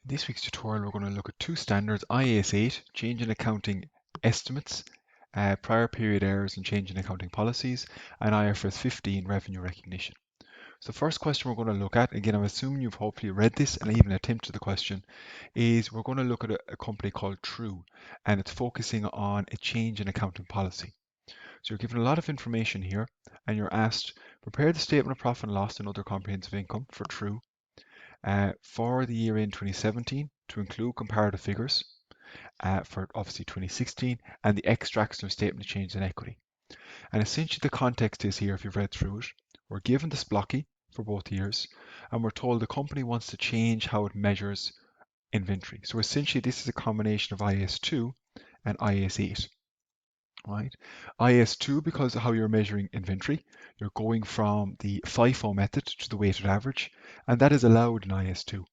This week's tutorial, we're going to look at two standards, IAS 8, change in accounting estimates, prior period errors and change in accounting policies, and IFRS 15, revenue recognition. So the first question we're going to look at, again, I'm assuming you've hopefully read this and even attempted the question, is we're going to look at a company called True, and it's focusing on a change in accounting policy. So you're given a lot of information here, and you're asked, prepare the statement of profit and loss and other comprehensive income for True for the year in 2017 to include comparative figures for obviously 2016 and the extracts from statement of change in equity. And essentially the context is here, if you've read through it, we're given this blocky for both years and we're told the company wants to change how it measures inventory. So essentially this is a combination of IAS 2 and IAS 8. Right? IAS 2 because of how you're measuring inventory, you're going from the FIFO method to the weighted average, and that is allowed in IAS 2.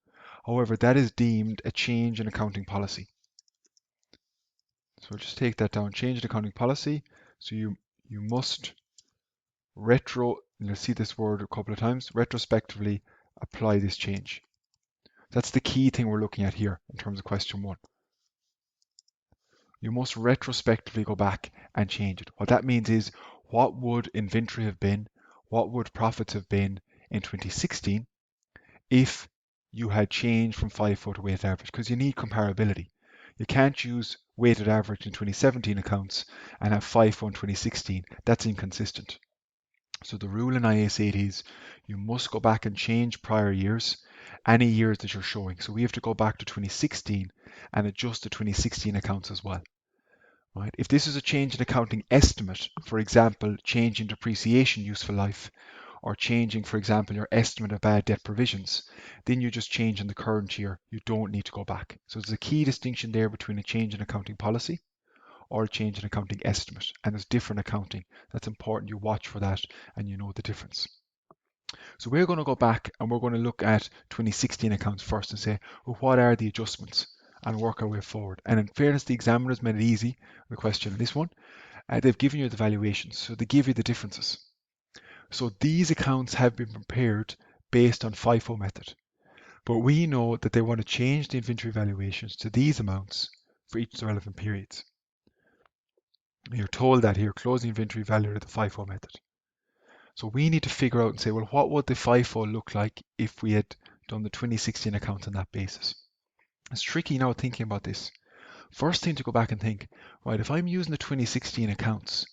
However, that is deemed a change in accounting policy. So we'll just take that down, change in accounting policy. So you must you'll see this word a couple of times, retrospectively apply this change. That's the key thing we're looking at here in terms of question 1. You must retrospectively go back and change it. What that means is, what would inventory have been, what would profits have been in 2016 if you had changed from FIFO to weighted average? Because you need comparability. You can't use weighted average in 2017 accounts and have FIFO in 2016. That's inconsistent. So the rule in IAS 8 is you must go back and change prior years, any years that you're showing. So we have to go back to 2016 and adjust the 2016 accounts as well. Right? If this is a change in accounting estimate, for example, changing depreciation useful life, or changing, for example, your estimate of bad debt provisions, then you just change in the current year. You don't need to go back. So there's a key distinction there between a change in accounting policy or a change in accounting estimate. And there's different accounting. That's important you watch for that and you know the difference. So we're going to go back and we're going to look at 2016 accounts first and say, well, what are the adjustments? And work our way forward. And in fairness, the examiners made it easy, the question in this one. They've given you the valuations, so they give you the differences. So these accounts have been prepared based on FIFO method. But we know that they want to change the inventory valuations to these amounts for each of the relevant periods. And you're told that here, closing inventory valued at the FIFO method. So we need to figure out and say, well, what would the FIFO look like if we had done the 2016 accounts on that basis? It's tricky now thinking about this. First thing to go back and think, right, if I'm using the 2016 accounts,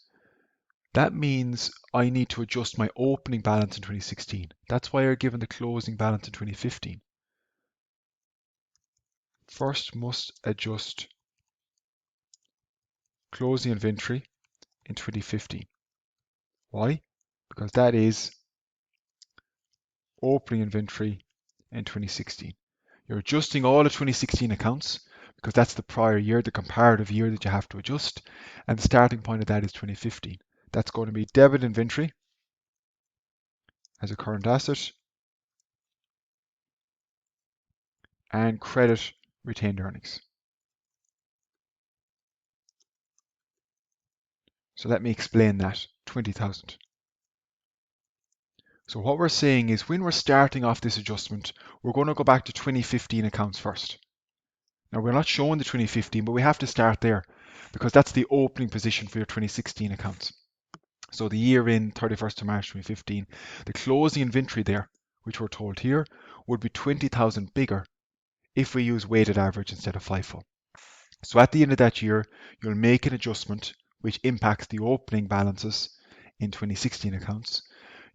that means I need to adjust my opening balance in 2016. That's why you're given the closing balance in 2015. First must adjust closing inventory in 2015. Why? Because that is opening inventory in 2016. You're adjusting all the 2016 accounts because that's the prior year, the comparative year that you have to adjust, and the starting point of that is 2015. That's going to be debit inventory as a current asset and credit retained earnings. So let me explain that, 20,000. So what we're saying is when we're starting off this adjustment, we're going to go back to 2015 accounts first. Now we're not showing the 2015, but we have to start there because that's the opening position for your 2016 accounts. So the year in 31st of March 2015, the closing inventory there, which we're told here, would be 20,000 bigger if we use weighted average instead of FIFO. So at the end of that year, you'll make an adjustment which impacts the opening balances in 2016 accounts.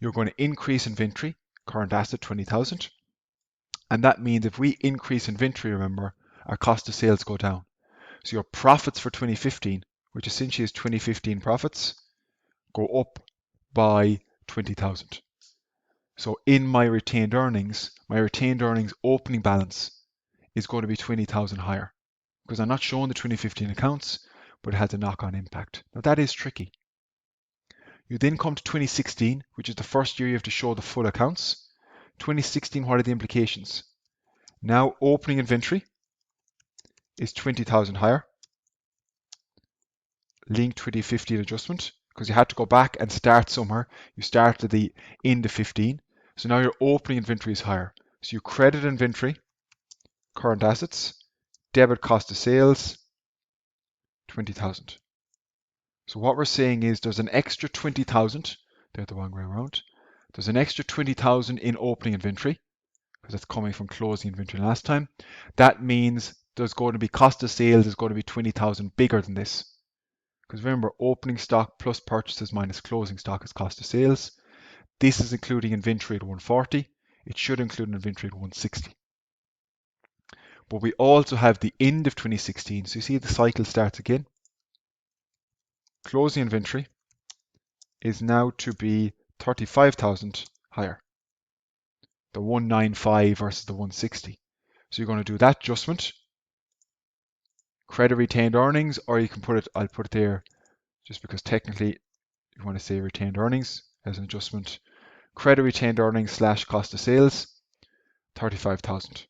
You're going to increase inventory, current asset 20,000. And that means if we increase inventory, remember, our cost of sales go down. So your profits for 2015, which essentially is 2015 profits, go up by 20,000. So in my retained earnings opening balance is going to be 20,000 higher because I'm not showing the 2015 accounts, but it has a knock-on impact. Now that is tricky. You then come to 2016, which is the first year you have to show the full accounts. 2016, what are the implications? Now opening inventory is 20,000 higher, linked 2015 adjustment, because you had to go back and start somewhere. You started at the end of 15, so now your opening inventory is higher. So you credit inventory, current assets, debit cost of sales, 20,000. So what we're saying is there's an extra 20,000, they're the wrong way around. There's an extra 20,000 in opening inventory, because that's coming from closing inventory last time. That means there's going to be cost of sales is going to be 20,000 bigger than this. Because remember, opening stock plus purchases minus closing stock is cost of sales. This is including inventory at 140. It should include an inventory at 160. But we also have the end of 2016. So you see the cycle starts again. Closing inventory is now to be 35,000 higher. The 195 versus the 160. So you're going to do that adjustment. Credit retained earnings, or you can put it, I'll put it there just because technically you want to say retained earnings as an adjustment. Credit retained earnings slash cost of sales, 35,000.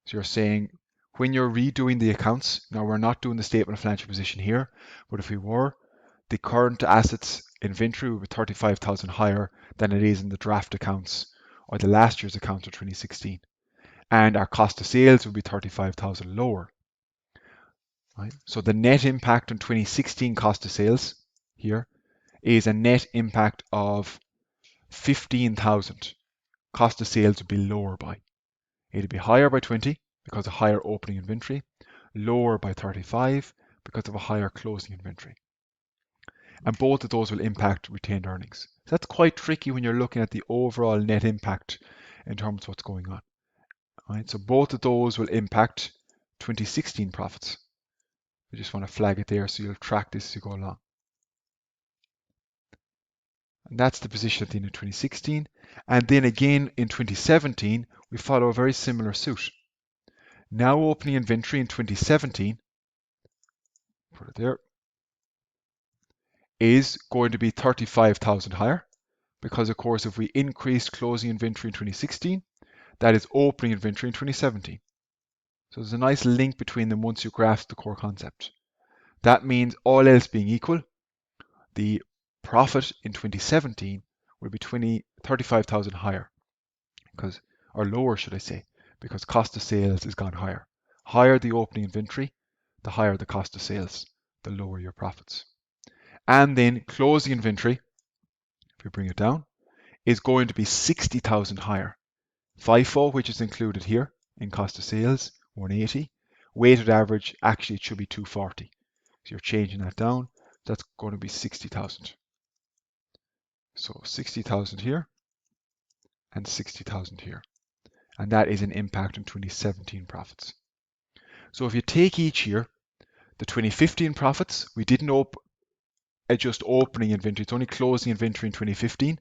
So you're saying when you're redoing the accounts, now we're not doing the statement of financial position here, but if we were, the current assets inventory would be 35,000 higher than it is in the draft accounts or the last year's accounts of 2016. And our cost of sales would be 35,000 lower. Right? So the net impact on 2016 cost of sales here is a net impact of 15,000. Cost of sales would be lower by. It'd be higher by 20 because of higher opening inventory, lower by 35 because of a higher closing inventory. And both of those will impact retained earnings. So that's quite tricky when you're looking at the overall net impact in terms of what's going on. Right? So both of those will impact 2016 profits. I just want to flag it there so you'll track this as you go along. And that's the position at the end of 2016. And then again in 2017, we follow a very similar suit. Now opening inventory in 2017, put it there, is going to be 35,000 higher because of course if we increased closing inventory in 2016, that is opening inventory in 2017. So there's a nice link between them once you grasp the core concept. That means all else being equal, the profit in 2017 will be 35,000 higher, because, or lower should I say, because cost of sales has gone higher. Higher the opening inventory, the higher the cost of sales, the lower your profits. And then closing inventory, if we bring it down, is going to be 60,000 higher. FIFO, which is included here in cost of sales, 180. Weighted average, actually it should be 240. So you're changing that down. That's going to be 60,000. So 60,000 here and 60,000 here. And that is an impact on 2017 profits. So if you take each year, the 2015 profits, we didn't adjust opening inventory. It's only closing inventory in 2015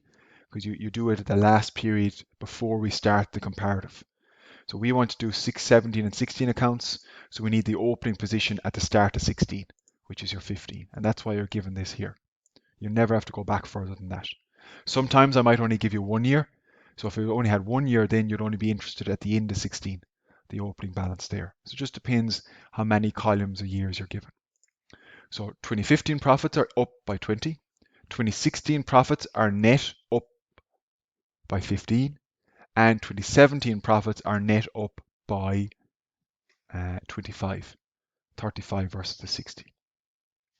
because you do it at the last period before we start the comparative. So we want to do 17 and 16 accounts. So we need the opening position at the start of 16, which is your 15. And that's why you're given this here. You never have to go back further than that. Sometimes I might only give you 1 year. So if you only had 1 year, then you'd only be interested at the end of 16, the opening balance there. So it just depends how many columns of years you're given. So 2015 profits are up by 20. 2016 profits are net up by 15. And 2017 profits are net up by 25. 35 versus the 60.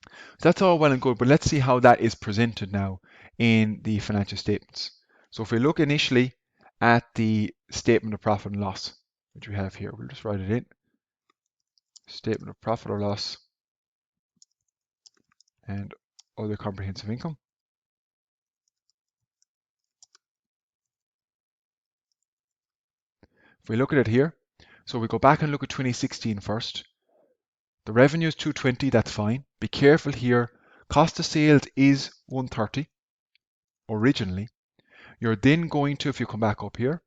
So that's all well and good, but let's see how that is presented now in the financial statements. So if we look initially at the statement of profit and loss, which we have here, we'll just write it in. Statement of profit or loss and other comprehensive income. If we look at it here, so we go back and look at 2016 first. The revenue is 220, that's fine. Be careful here, cost of sales is 130 originally. You're then going to, if you come back up here,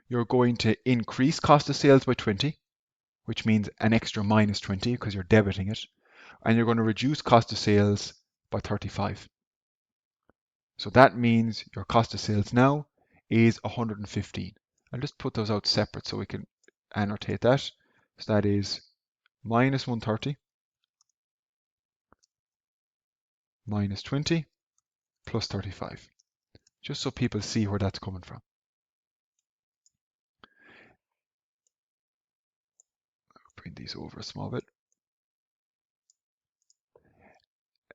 you're going to increase cost of sales by 20, which means an extra minus 20 because you're debiting it. And you're going to reduce cost of sales by 35. So that means your cost of sales now is 115. I'll just put those out separate so we can annotate that. So that is minus 130 minus 20 plus 35. Just so people see where that's coming from. bring these over a small bit.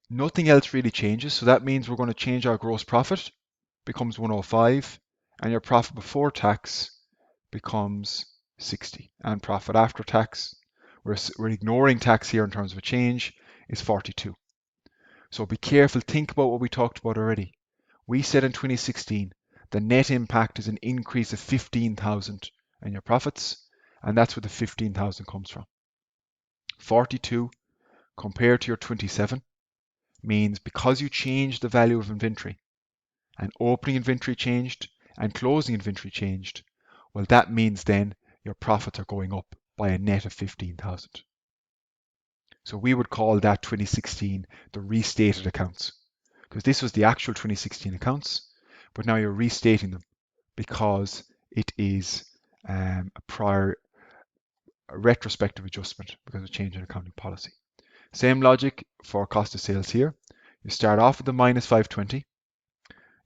Nothing else really changes, so that means we're going to change our gross profit, becomes 105, and your profit before tax becomes 60, and profit after tax, we're ignoring tax here in terms of a change, is 42. So be careful, think about what we talked about already. We said in 2016 the net impact is an increase of 15,000 in your profits, and that's where the 15,000 comes from. 42 compared to your 27 means because you changed the value of inventory, and opening inventory changed and closing inventory changed, well, that means then your profits are going up by a net of 15,000. So we would call that 2016 the restated accounts, because this was the actual 2016 accounts, but now you're restating them because it is a retrospective adjustment because of change in accounting policy. Same logic for cost of sales here. You start off with the minus 520,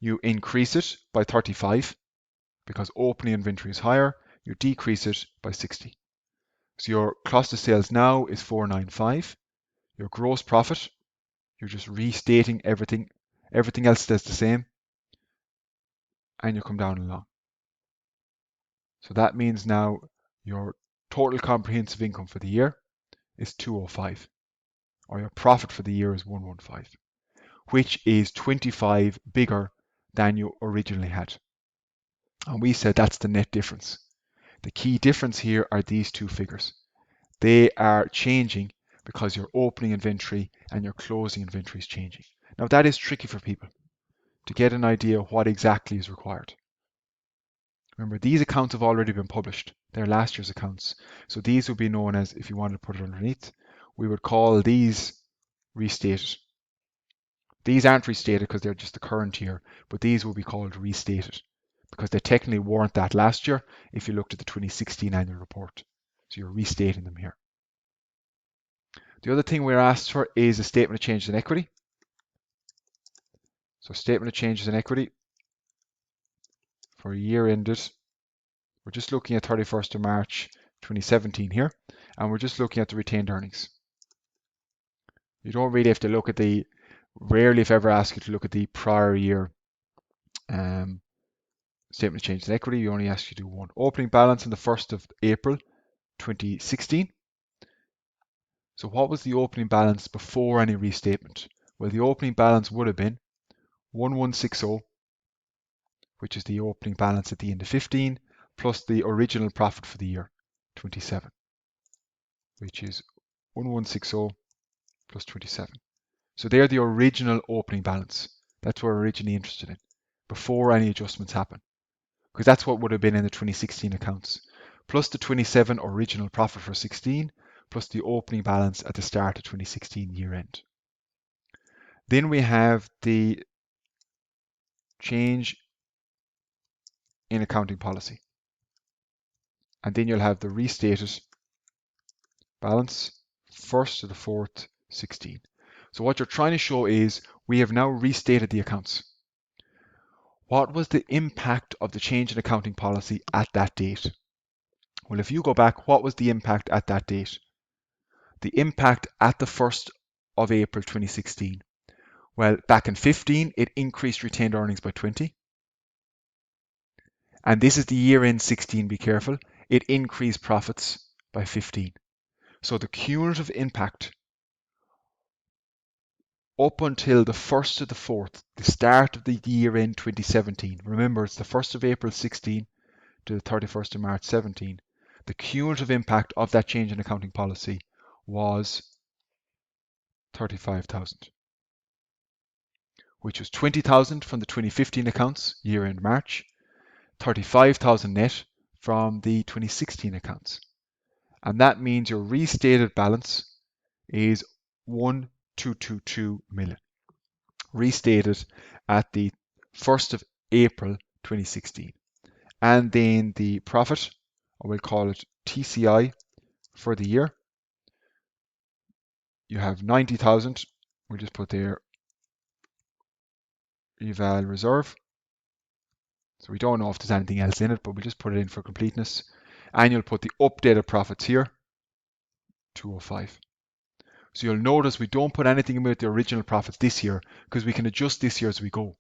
you increase it by 35 because opening inventory is higher, you decrease it by 60. So your cost of sales now is 495. Your gross profit, you're just restating everything. Everything else stays the same. And you come down along. So that means now your total comprehensive income for the year is 205. Or your profit for the year is 115. Which is 25 bigger than you originally had. And we said that's the net difference. The key difference here are these two figures. They are changing because your opening inventory and your closing inventory is changing. Now that is tricky for people to get an idea of what exactly is required. Remember, these accounts have already been published. They're last year's accounts. So these would be known as, if you wanted to put it underneath, we would call these restated. These aren't restated because they're just the current year, but these will be called restated because they technically weren't that last year if you looked at the 2016 annual report. So you're restating them here. The other thing we're asked for is a statement of changes in equity. So statement of changes in equity for a year ended. We're just looking at 31st of March 2017 here, and we're just looking at the retained earnings. You don't really have to look at the, rarely if ever ask you to look at the prior year statement of changes in equity. You only ask you to do one. Opening balance on the 1st of April 2016. So what was the opening balance before any restatement? Well, the opening balance would have been 1160, which is the opening balance at the end of 15, plus the original profit for the year, 27, which is 1160 plus 27. So they're the original opening balance. That's what we're originally interested in, before any adjustments happen, because that's what would have been in the 2016 accounts, plus the 27 original profit for 16, plus the opening balance at the start of 2016 year end. Then we have the change in accounting policy. And then you'll have the restated balance, 1st to the 4th, 16. So what you're trying to show is we have now restated the accounts. What was the impact of the change in accounting policy at that date? Well, if you go back, what was the impact at that date? The impact at the 1st of April 2016. Well, back in 15, it increased retained earnings by 20. And this is the year end 16, be careful. It increased profits by 15. So the cumulative impact up until the 1st to the 4th, the start of the year end 2017. Remember, it's the 1st of April 16 to the 31st of March 17. The cumulative impact of that change in accounting policy was 35,000, which was 20,000 from the 2015 accounts, year end March, 35,000 net from the 2016 accounts. And that means your restated balance is 1,222 million, restated at the 1st of April 2016. And then the profit, or we'll call it TCI for the year, you have 90,000. We'll just put there eval reserve. So we don't know if there's anything else in it, but we'll just put it in for completeness. And you'll put the updated profits here. 205. So you'll notice we don't put anything about the original profits this year because we can adjust this year as we go.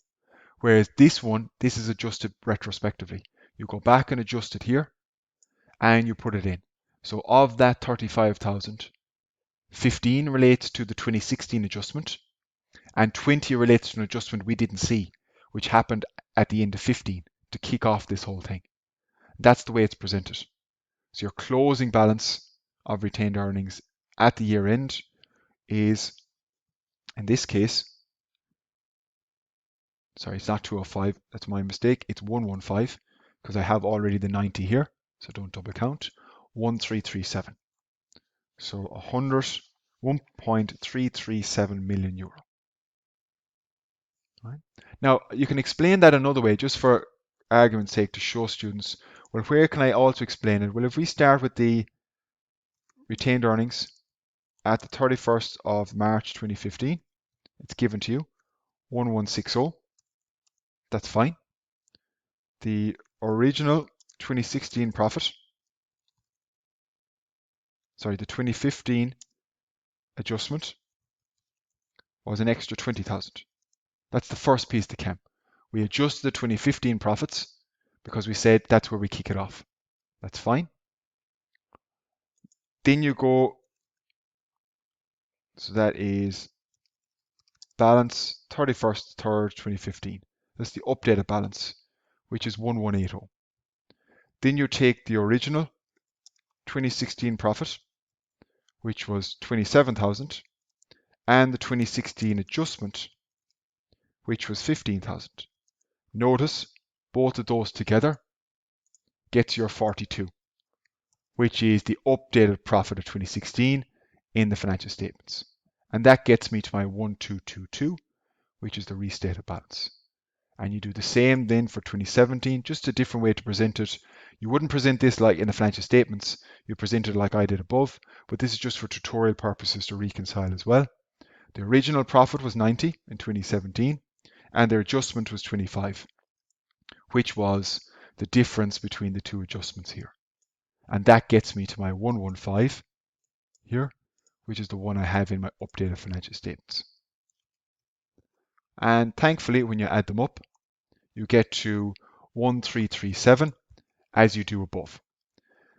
Whereas this one, this is adjusted retrospectively. You go back and adjust it here and you put it in. So of that 35,000, 15 relates to the 2016 adjustment and 20 relates to an adjustment we didn't see, which happened at the end of 15 to kick off this whole thing. That's the way it's presented. So your closing balance of retained earnings at the year end is, in this case, sorry, it's not 205, that's my mistake, it's 115 because I have already the 90 here, so don't double count, 1337. So 1.337 million euro. Right. Now, you can explain that another way, just for argument's sake, to show students, well, where can I also explain it? Well, if we start with the retained earnings at the 31st of March 2015, it's given to you, 1160. That's fine. The original 2016 profit, sorry, the 2015 adjustment was an extra 20,000. That's the first piece that came. We adjusted the 2015 profits because we said that's where we kick it off. That's fine. Then you go, so that is balance 31st 3rd 2015. That's the updated balance, which is 1180. Then you take the original 2016 profit, which was 27,000, and the 2016 adjustment, which was 15,000. Notice both of those together gets your 42, which is the updated profit of 2016 in the financial statements. And that gets me to my 1222, which is the restated balance. And you do the same then for 2017, just a different way to present it. You wouldn't present this like in the financial statements, you present it like I did above, but this is just for tutorial purposes to reconcile as well. The original profit was 90 in 2017, and their adjustment was 25, which was the difference between the two adjustments here. And that gets me to my 115 here, which is the one I have in my updated financial statements. And thankfully, when you add them up, you get to 1337 as you do above.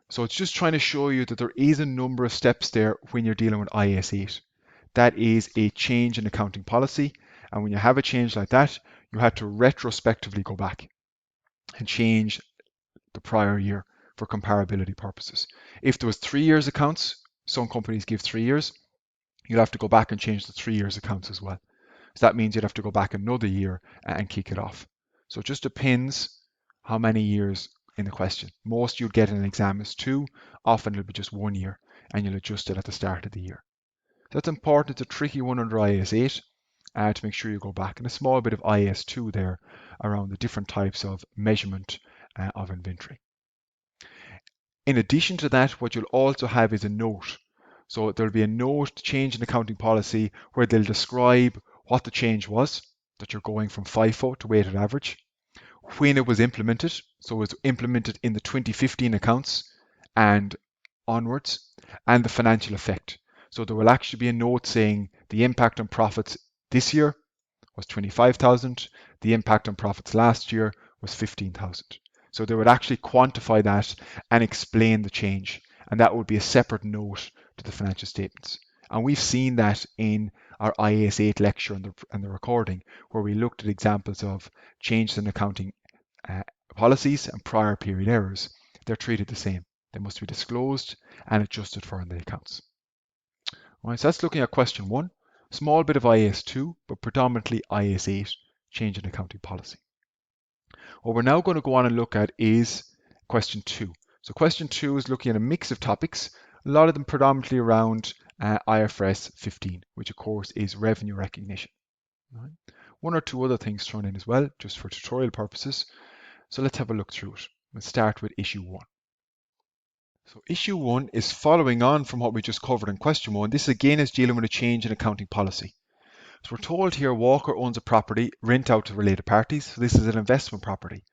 So it's just trying to show you that there is a number of steps there when you're dealing with IAS 8. That is a change in accounting policy. And when you have a change like that, you have to retrospectively go back and change the prior year for comparability purposes. If there was 3 years accounts, some companies give 3 years, you'll have to go back and change the 3 years accounts as well. So that means you'd have to go back another year and kick it off. So it just depends how many years in the question. Most you'd get in an exam is 2, often it'll be just 1 year, and you'll adjust it at the start of the year. So that's important. It's a tricky one under IAS 8 to make sure you go back. And a small bit of IAS 2 there around the different types of measurement of inventory. In addition to that, what you'll also have is a note. So there'll be a note, change in accounting policy, where they'll describe what the change was, that you're going from FIFO to weighted average, when it was implemented. So it was implemented in the 2015 accounts and onwards, and the financial effect. So there will actually be a note saying the impact on profits this year was 25,000, the impact on profits last year was 15,000. So they would actually quantify that and explain the change, and that would be a separate note to the financial statements. And we've seen that in our IAS 8 lecture and the recording, where we looked at examples of changes in accounting policies and prior period errors. They're treated the same. They must be disclosed and adjusted for in the accounts. All right, so that's looking at question 1. Small bit of IAS 2, but predominantly IAS 8, change in accounting policy. What we're now going to go on and look at is question 2. So question 2 is looking at a mix of topics, a lot of them predominantly around IFRS 15, which of course is revenue recognition. Right. 1 or 2 other things thrown in as well, just for tutorial purposes. So let's have a look through it. Let's start with issue 1. So issue 1 is following on from what we just covered in question 1. This again is dealing with a change in accounting policy. So we're told here Walker owns a property, rent out to related parties. So this is an investment property.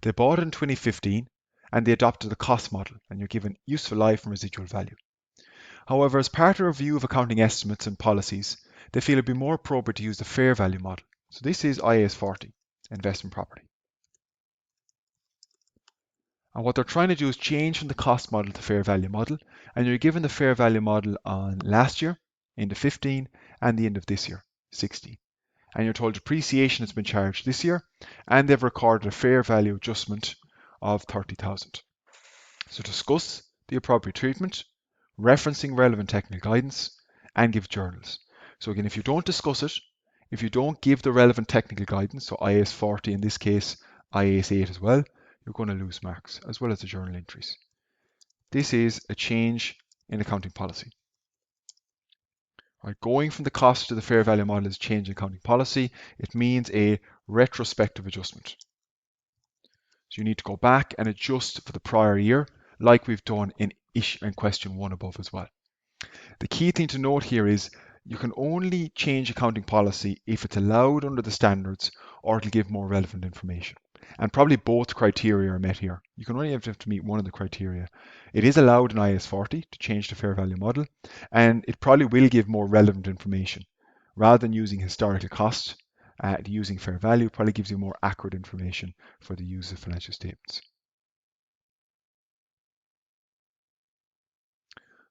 They bought it in 2015 and they adopted the cost model, and you're given useful life and residual value. However, as part of a review of accounting estimates and policies, they feel it'd be more appropriate to use the fair value model. So this is IAS 40, investment property. And what they're trying to do is change from the cost model to fair value model. And you're given the fair value model on last year, into 15, and the end of this year, 16. And you're told depreciation has been charged this year, and they've recorded a fair value adjustment of 30,000. So discuss the appropriate treatment, referencing relevant technical guidance, and give journals. So again, if you don't discuss it, if you don't give the relevant technical guidance, so IAS 40 in this case, IAS 8 as well, you're going to lose marks, as well as the journal entries. This is a change in accounting policy. Right, going from the cost to the fair value model is a change in accounting policy. It means a retrospective adjustment. So you need to go back and adjust for the prior year, like we've done in question 1 above as well. The key thing to note here is you can only change accounting policy if it's allowed under the standards or it'll give more relevant information. And probably both criteria are met here. You can only have to meet one of the criteria. It is allowed in IAS 40 to change the fair value model, and it probably will give more relevant information. Rather than using historical cost, using fair value probably gives you more accurate information for the use of financial statements.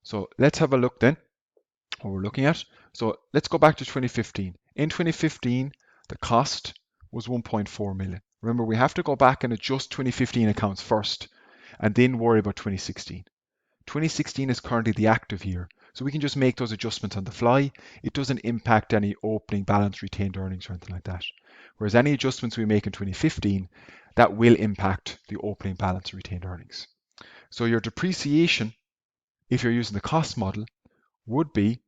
So let's have a look then, what we're looking at. So let's go back to 2015. In 2015, the cost was 1.4 million. Remember, we have to go back and adjust 2015 accounts first and then worry about 2016. 2016 is currently the active year, so we can just make those adjustments on the fly. It doesn't impact any opening balance, retained earnings or anything like that. Whereas any adjustments we make in 2015, that will impact the opening balance, retained earnings. So your depreciation, if you're using the cost model, would be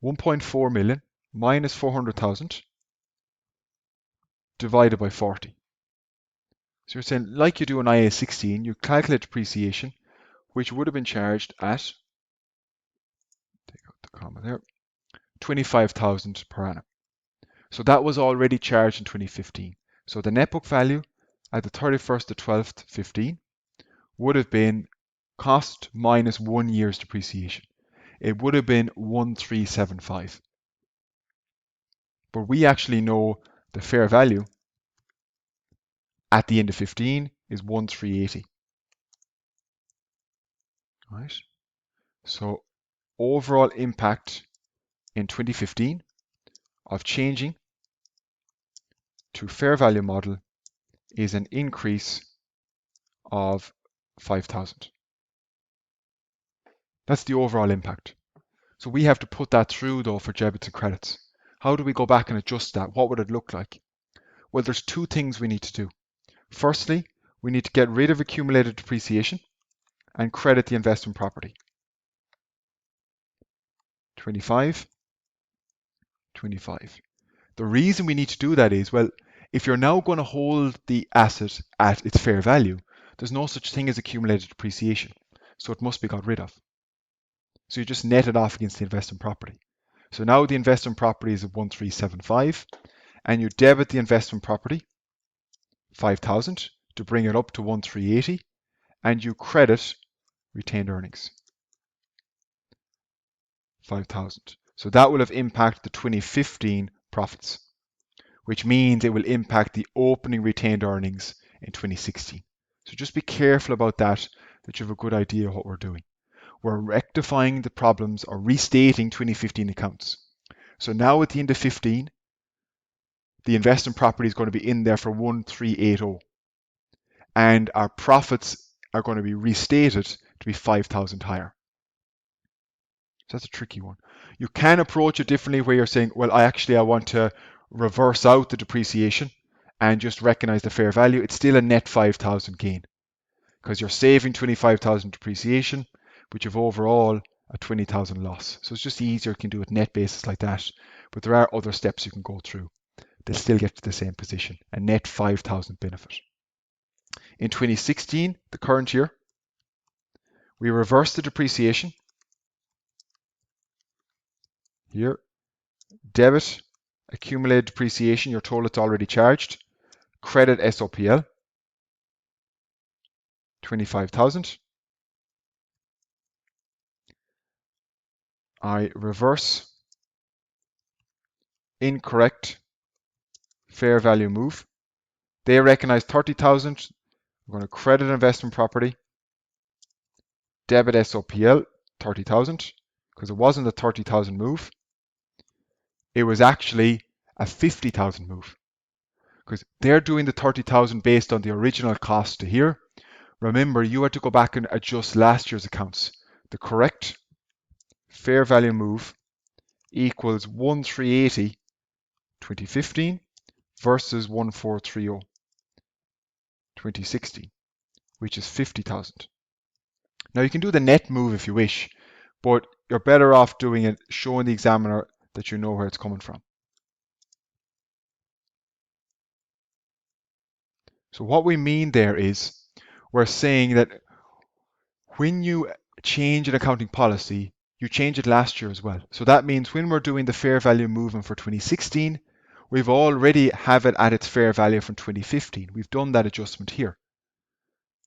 1.4 million minus 400,000 divided by 40. So you're saying, like you do in IAS 16, you calculate depreciation, which would have been charged at, take out the comma there, 25,000 per annum. So that was already charged in 2015. So the net book value at the 31st of 12th, 15 would have been cost minus 1 year's depreciation. It would have been 1,375. But we actually know the fair value at the end of 15 is 1,380. Right? So overall impact in 2015 of changing to fair value model is an increase of 5,000. That's the overall impact. So we have to put that through though for debits and credits. How do we go back and adjust that? What would it look like? Well, there's two things we need to do. Firstly, we need to get rid of accumulated depreciation and credit the investment property. 25, 25. The reason we need to do that is, well, if you're now going to hold the asset at its fair value, there's no such thing as accumulated depreciation. So it must be got rid of. So you just net it off against the investment property. So now the investment property is at 1,375, and you debit the investment property 5,000 to bring it up to 1,380, and you credit retained earnings 5,000. So that will have impacted the 2015 profits, which means it will impact the opening retained earnings in 2016. So just be careful about that you have a good idea of what we're doing. We're rectifying the problems or restating 2015 accounts. So now at the end of 15, the investment property is going to be in there for 1,380. And our profits are going to be restated to be 5,000 higher. So that's a tricky one. You can approach it differently where you're saying, well, I want to reverse out the depreciation and just recognize the fair value. It's still a net 5,000 gain because you're saving 25,000 depreciation, but you've overall a 20,000 loss. So it's just easier, you can do it net basis like that. But there are other steps you can go through. They'll still get to the same position, a net 5,000 benefit. In 2016, the current year, we reverse the depreciation. Here, debit accumulated depreciation, you're told it's already charged. Credit SOPL, 25,000. I reverse incorrect fair value move. They recognize 30,000. I'm going to credit investment property, debit SOPL 30,000 because it wasn't a 30,000 move. It was actually a 50,000 move because they're doing the 30,000 based on the original cost to here. Remember, you had to go back and adjust last year's accounts. The correct fair value move equals 1380 2015 versus 1430 2016, which is 50,000. Now you can do the net move if you wish, but you're better off doing it, showing the examiner that you know where it's coming from. So what we mean there is, we're saying that when you change an accounting policy, you change it last year as well. So that means when we're doing the fair value movement for 2016, we've already have it at its fair value from 2015. We've done that adjustment here,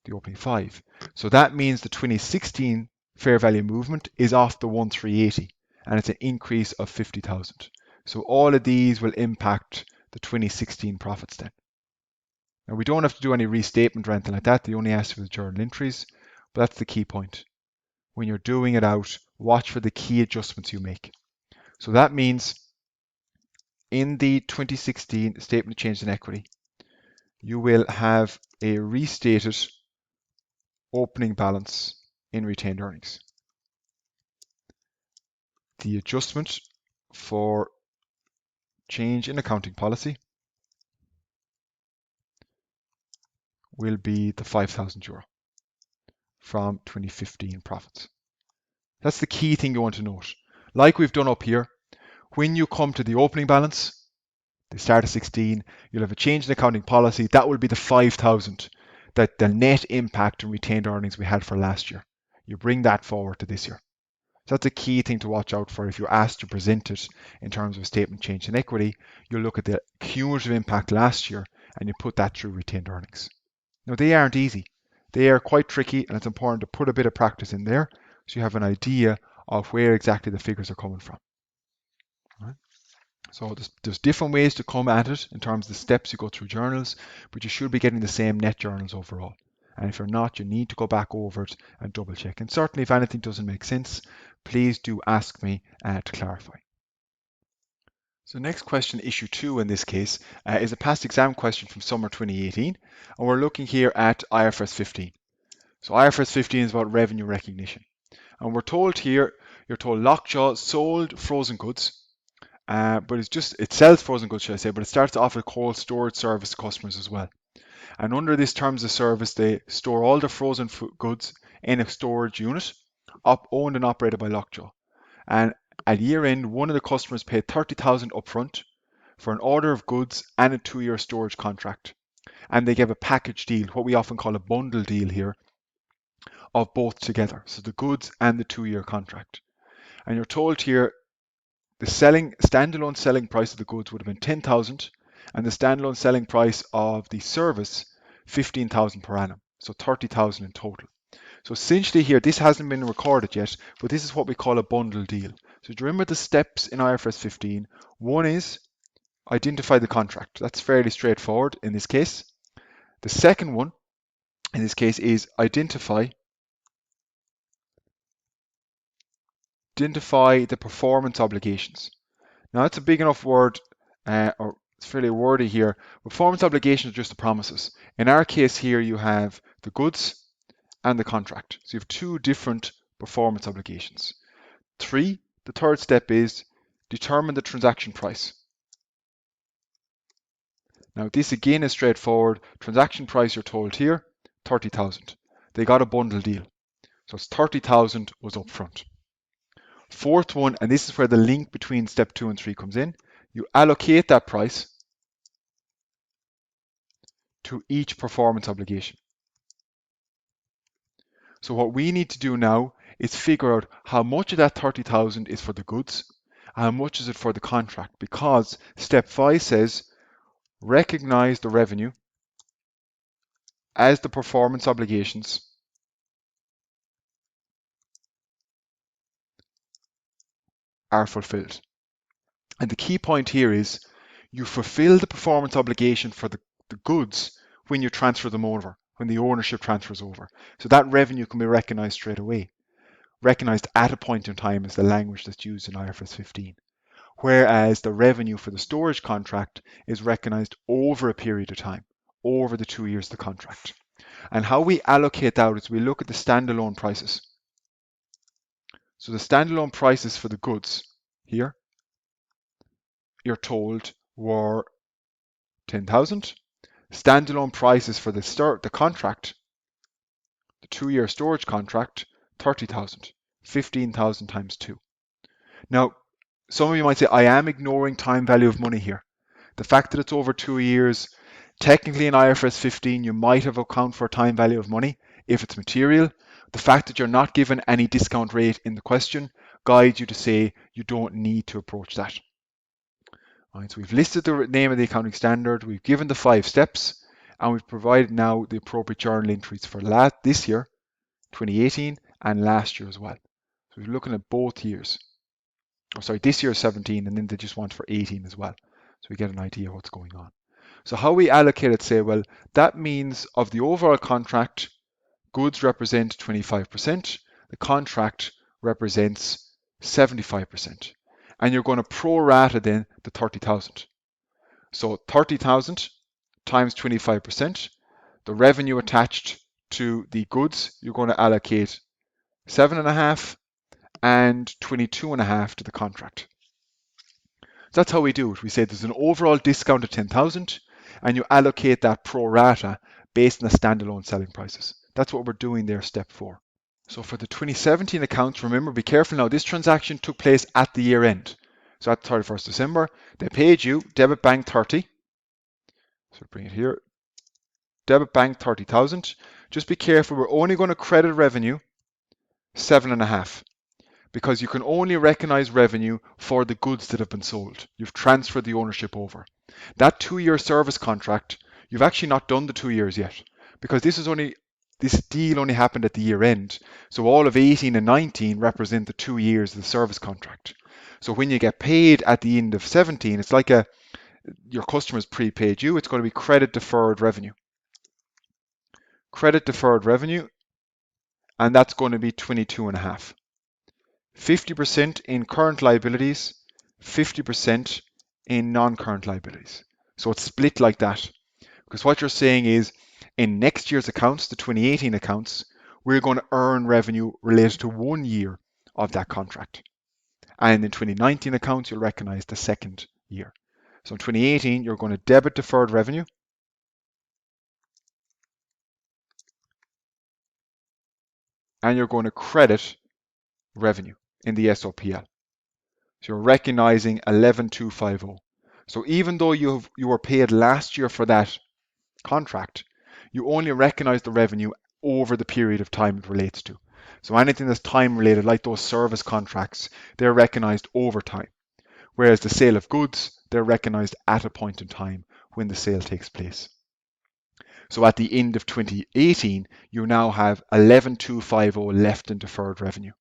the opening 5. So that means the 2016 fair value movement is off the 1380, and it's an increase of 50,000. So all of these will impact the 2016 profits then. Now we don't have to do any restatement or anything like that. They only ask for the journal entries, but that's the key point. When you're doing it out, watch for the key adjustments you make. So that means in the 2016 statement of change in equity, you will have a restated opening balance in retained earnings. The adjustment for change in accounting policy will be the €5,000 from 2015 profits. That's the key thing you want to note. Like we've done up here, when you come to the opening balance, the start of 16, you'll have a change in accounting policy. That will be the 5,000, that the net impact in retained earnings we had for last year. You bring that forward to this year. So that's a key thing to watch out for. If you're asked to present it in terms of a statement change in equity, you'll look at the cumulative impact last year and you put that through retained earnings. Now, they aren't easy. They are quite tricky, and it's important to put a bit of practice in there so you have an idea of where exactly the figures are coming from. All right. So there's different ways to come at it in terms of the steps you go through journals, but you should be getting the same net journals overall. And if you're not, you need to go back over it and double check. And certainly if anything doesn't make sense, please do ask me to clarify. So next question, issue 2 in this case, is a past exam question from summer 2018. And we're looking here at IFRS 15. So IFRS 15 is about revenue recognition. And we're told here, you're told Lockjaw sold frozen goods, but it sells frozen goods, should I say, but it starts to offer cold storage service to customers as well. And under this terms of service, they store all the frozen goods in a storage unit, owned and operated by Lockjaw. And at year end, one of the customers paid 30,000 upfront for an order of goods and a 2-year storage contract. And they gave a package deal, what we often call a bundle deal here, of both together. So the goods and the 2-year contract. And you're told here the standalone selling price of the goods would have been 10,000, and the standalone selling price of the service 15,000 per annum. So 30,000 in total. So essentially here, this hasn't been recorded yet, but this is what we call a bundle deal. So do you remember the steps in IFRS 15? One is identify the contract. That's fairly straightforward in this case. The second one in this case is identify the performance obligations. Now that's a big enough word, or it's fairly wordy here. Performance obligations are just the promises. In our case here, you have the goods and the contract. So you have 2 different performance obligations. 3, the third step is determine the transaction price. Now this again is straightforward. Transaction price you're told here, 30,000. They got a bundle deal. So it's 30,000 was up front. Fourth one, and this is where the link between step 2 and 3 comes in, you allocate that price to each performance obligation. So what we need to do now is figure out how much of that 30,000 is for the goods, and how much is it for the contract, because step 5 says recognize the revenue as the performance obligations are fulfilled. And the key point here is you fulfill the performance obligation for the goods when you transfer them over, when the ownership transfers over. So that revenue can be recognized straight away. Recognized at a point in time is the language that's used in IFRS 15. Whereas the revenue for the storage contract is recognized over a period of time, over the 2 years of the contract. And how we allocate that is we look at the standalone prices. So the standalone prices for the goods here, you're told, were 10,000. Standalone prices for the contract, the 2-year storage contract, 30,000. 15,000 times 2. Now, some of you might say, I am ignoring time value of money here. The fact that it's over 2 years, technically in IFRS 15, you might have account for time value of money if it's material. The fact that you're not given any discount rate in the question guides you to say you don't need to approach that. All right, so we've listed the name of the accounting standard, we've given the 5 steps, and we've provided now the appropriate journal entries for this year, 2018, and last year as well. So we're looking at both years. Oh, sorry, this year is 17, and then they just want for 18 as well. So we get an idea of what's going on. So how we allocate it, say, well, that means of the overall contract, goods represent 25%, the contract represents 75%. And you're going to pro rata then the 30,000. So 30,000 times 25%, the revenue attached to the goods, you're going to allocate 7.5 and 22.5 to the contract. So that's how we do it. We say there's an overall discount of 10,000 and you allocate that pro rata based on the standalone selling prices. That's what we're doing there, step 4. So for the 2017 accounts, remember, be careful now, this transaction took place at the year end. So at 31st December, they paid you debit bank 30. So bring it here. Debit bank 30,000. Just be careful, we're only going to credit revenue 7.5. Because you can only recognize revenue for the goods that have been sold. You've transferred the ownership over. That 2-year service contract, you've actually not done the 2 years yet, because this deal only happened at the year end. So all of 18 and 19 represent the 2 years of the service contract. So when you get paid at the end of 17, it's like your customers prepaid you. It's going to be credit deferred revenue. Credit deferred revenue, and that's going to be 22.5. 50% in current liabilities, 50% in non-current liabilities. So it's split like that. Because what you're saying is, in next year's accounts, the 2018 accounts, we're going to earn revenue related to 1 year of that contract. And in 2019 accounts, you'll recognize the second year. So in 2018, you're going to debit deferred revenue. And you're going to credit revenue in the SOPL. So you're recognizing 11,250. So even though you were paid last year for that contract, you only recognize the revenue over the period of time it relates to. So anything that's time related, like those service contracts, they're recognized over time. Whereas the sale of goods, they're recognized at a point in time when the sale takes place. So at the end of 2018, you now have 11,250 left in deferred revenue,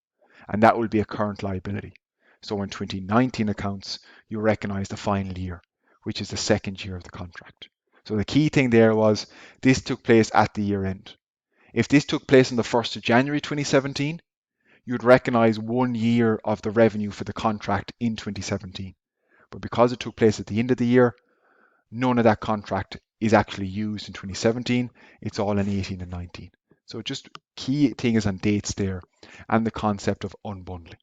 and that will be a current liability. So in 2019 accounts, you recognize the final year, which is the second year of the contract. So the key thing there was this took place at the year end. If this took place on the 1st of January 2017, you'd recognize 1 year of the revenue for the contract in 2017. But because it took place at the end of the year, none of that contract is actually used in 2017. It's all in 18 and 19. So just key thing is on dates there and the concept of unbundling.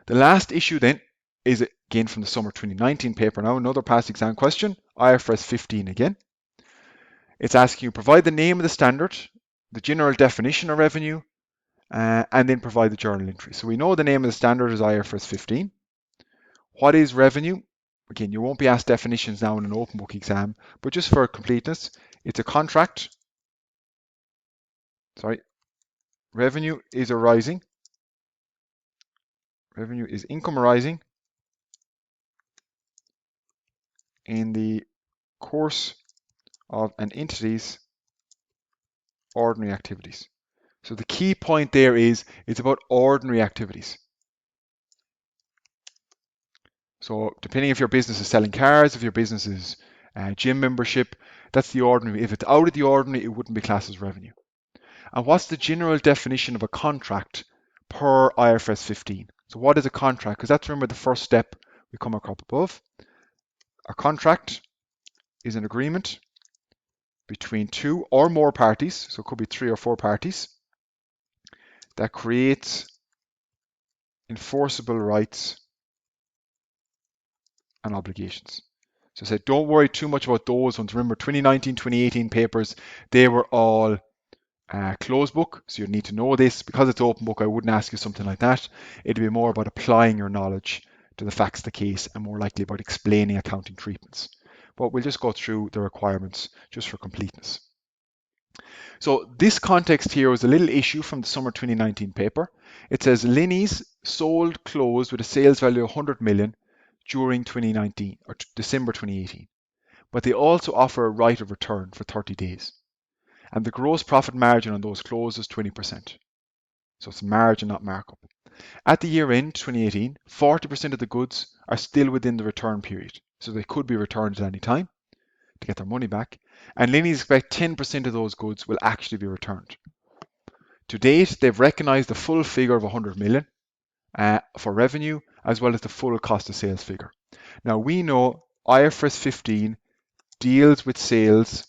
The last issue then is again from the summer 2019 paper now, another past exam question, IFRS 15 again. It's asking you provide the name of the standard, the general definition of revenue, and then provide the journal entry. So we know the name of the standard is IFRS 15. What is revenue? Again, you won't be asked definitions now in an open book exam, but just for completeness, it's a contract. Revenue is arising. Revenue is income arising in the course of an entity's ordinary activities. So the key point there is it's about ordinary activities. So depending if your business is selling cars, if your business is gym membership, that's the ordinary. If it's out of the ordinary, it wouldn't be classed as revenue. And what's the general definition of a contract per IFRS 15? So what is a contract? Because that's, remember, the first step we come across above. A contract is an agreement between two or more parties, so it could be 3 or 4 parties, that creates enforceable rights and obligations. So I said, don't worry too much about those ones. Remember, 2019, 2018 papers, they were all closed book, so you need to know this. Because it's open book, I wouldn't ask you something like that. It'd be more about applying your knowledge to the facts of the case and more likely about explaining accounting treatments. But we'll just go through the requirements just for completeness. So this context here was a little issue from the summer 2019 paper. It says Linny's sold clothes with a sales value of 100 million during 2019 or December 2018, but they also offer a right of return for 30 days. And the gross profit margin on those clothes is 20%. So it's margin, not markup. At the year end 2018, 40% of the goods are still within the return period. So they could be returned at any time to get their money back. And Linny's expect 10% of those goods will actually be returned. To date, they've recognized the full figure of 100 million for revenue, as well as the full cost of sales figure. Now we know IFRS 15 deals with sales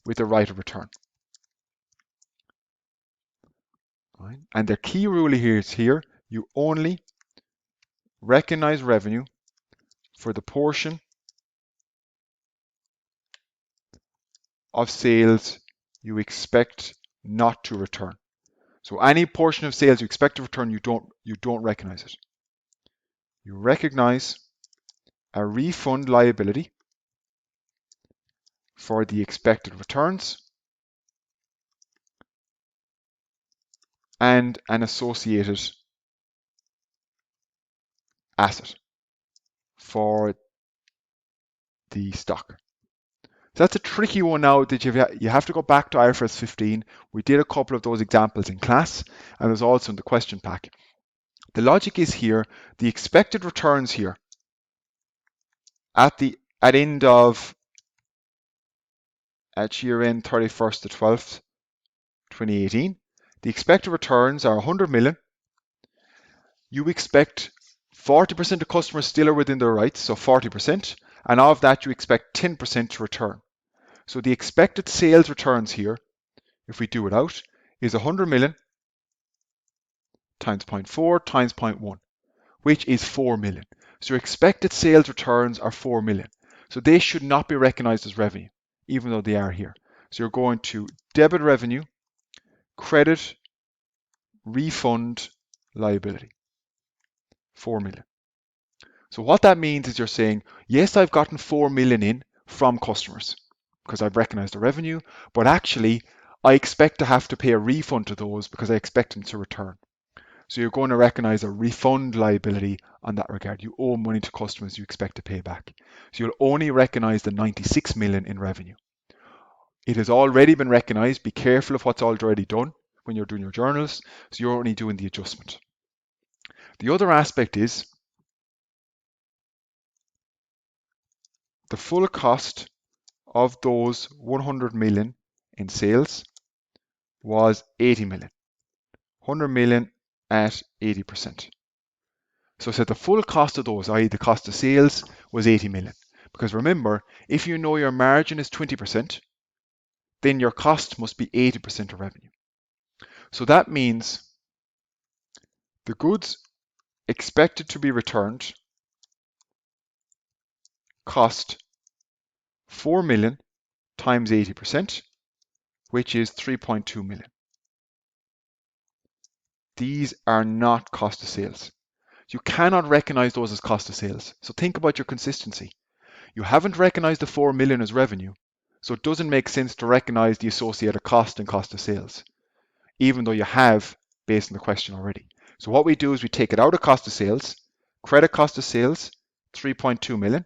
with a right of return. Right? And the key rule here is you only recognize revenue for the portion of sales you expect not to return. So any portion of sales you expect to return, you don't recognize it. You recognize a refund liability for the expected returns and an associated asset for the stock. So that's a tricky one now that you have to go back to IFRS 15. We did a couple of those examples in class, and there's also in the question pack. The logic is here, the expected returns here at end of at year end 31st to 12th 2018, the expected returns are 100 million. You expect 40% of customers still are within their rights, so 40%, and of that you expect 10% to return. So the expected sales returns here, if we do it out, is 100 million times 0.4 times 0.1, which is 4 million. So your expected sales returns are 4 million. So they should not be recognized as revenue, even though they are here. So you're going to debit revenue, credit, refund, liability, 4 million. So what that means is you're saying, yes, I've gotten 4 million in from customers because I've recognized the revenue, but actually I expect to have to pay a refund to those because I expect them to return. So you're going to recognize a refund liability on that regard. You owe money to customers you expect to pay back. So you'll only recognize the 96 million in revenue. It has already been recognized. Be careful of what's already done when you're doing your journals. So you're only doing the adjustment. The other aspect is the full cost of those 100 million in sales was 80 million. 100 million at 80%. So I said the full cost of those, i.e. the cost of sales, was 80 million. Because remember, if you know your margin is 20%, then your cost must be 80% of revenue. So that means the goods expected to be returned cost 4 million times 80%, which is 3.2 million. These are not cost of sales. You cannot recognize those as cost of sales. So think about your consistency. You haven't recognized the 4 million as revenue, so it doesn't make sense to recognize the associated cost and cost of sales, even though you have based on the question already. So what we do is we take it out of cost of sales, credit cost of sales, 3.2 million,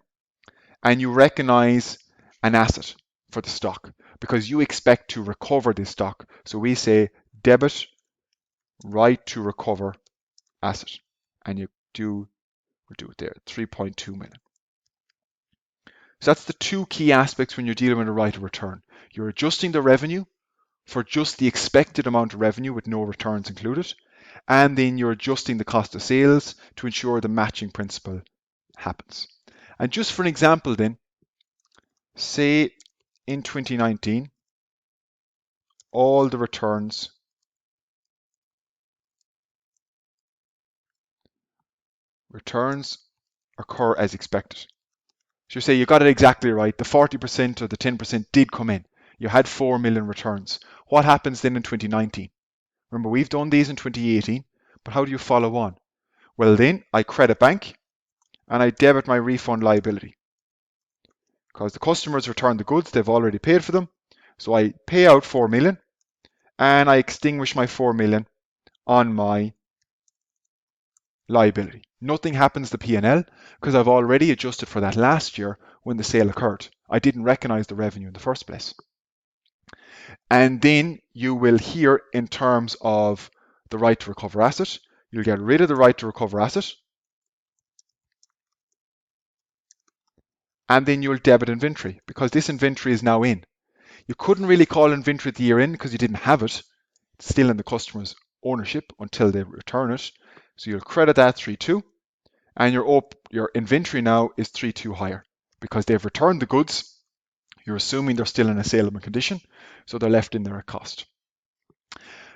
and you recognize an asset for the stock because you expect to recover this stock. So we say debit right to recover asset, and you do We'll do it there, 3.2 million. So that's the two key aspects when you're dealing with a right of return. You're adjusting the revenue for just the expected amount of revenue with no returns included, and then you're adjusting the cost of sales to ensure the matching principle happens. And just for an example then, say in 2019, all the returns occur as expected. So you say you got it exactly right. The 40% or the 10% did come in. You had 4 million returns. What happens then in 2019? Remember, we've done these in 2018, but how do you follow on? Well, then I credit bank and I debit my refund liability. Because the customers returned the goods, they've already paid for them. So I pay out 4 million and I extinguish my 4 million on my liability. Nothing happens to P&L because I've already adjusted for that last year when the sale occurred. I didn't recognize the revenue in the first place. And then you will hear in terms of the right to recover asset, you'll get rid of the right to recover asset, and then you'll debit inventory because this inventory is now in. You couldn't really call inventory at the year end because you didn't have it. It's still in the customer's ownership until they return it. So you'll credit that 3.2, and your inventory now is 3.2 higher because they've returned the goods. You're assuming they're still in a saleable condition, so they're left in there at cost.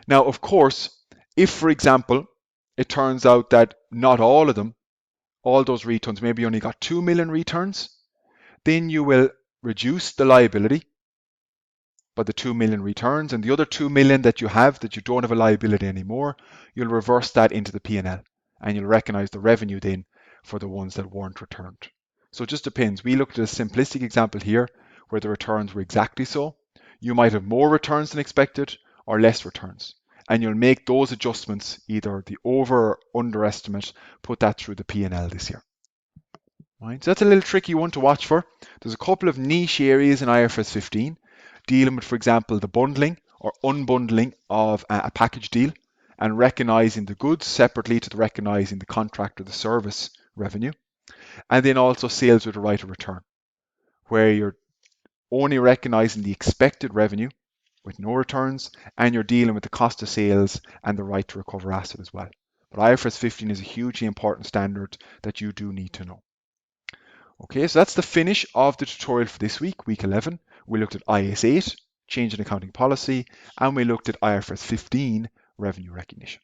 Now, of course, if, for example, it turns out that not all of them, all those returns, maybe you only got 2 million returns, then you will reduce the liability by the 2 million returns, and the other 2 million that you have that you don't have a liability anymore, you'll reverse that into the P&L, and you'll recognize the revenue then for the ones that weren't returned. So it just depends. We looked at a simplistic example here where the returns were exactly so. You might have more returns than expected or less returns, and you'll make those adjustments, either the over or underestimate, put that through the P&L this year. Right, so that's a little tricky one to watch for. There's a couple of niche areas in IFRS 15 dealing with, for example, the bundling or unbundling of a package deal and recognizing the goods separately to recognizing the contract or the service revenue. And then also sales with a right of return, where you're only recognizing the expected revenue with no returns, and you're dealing with the cost of sales and the right to recover asset as well. But IFRS 15 is a hugely important standard that you do need to know. Okay, so that's the finish of the tutorial for this week, week 11. We looked at IAS 8, change in accounting policy, and we looked at IFRS 15, revenue recognition.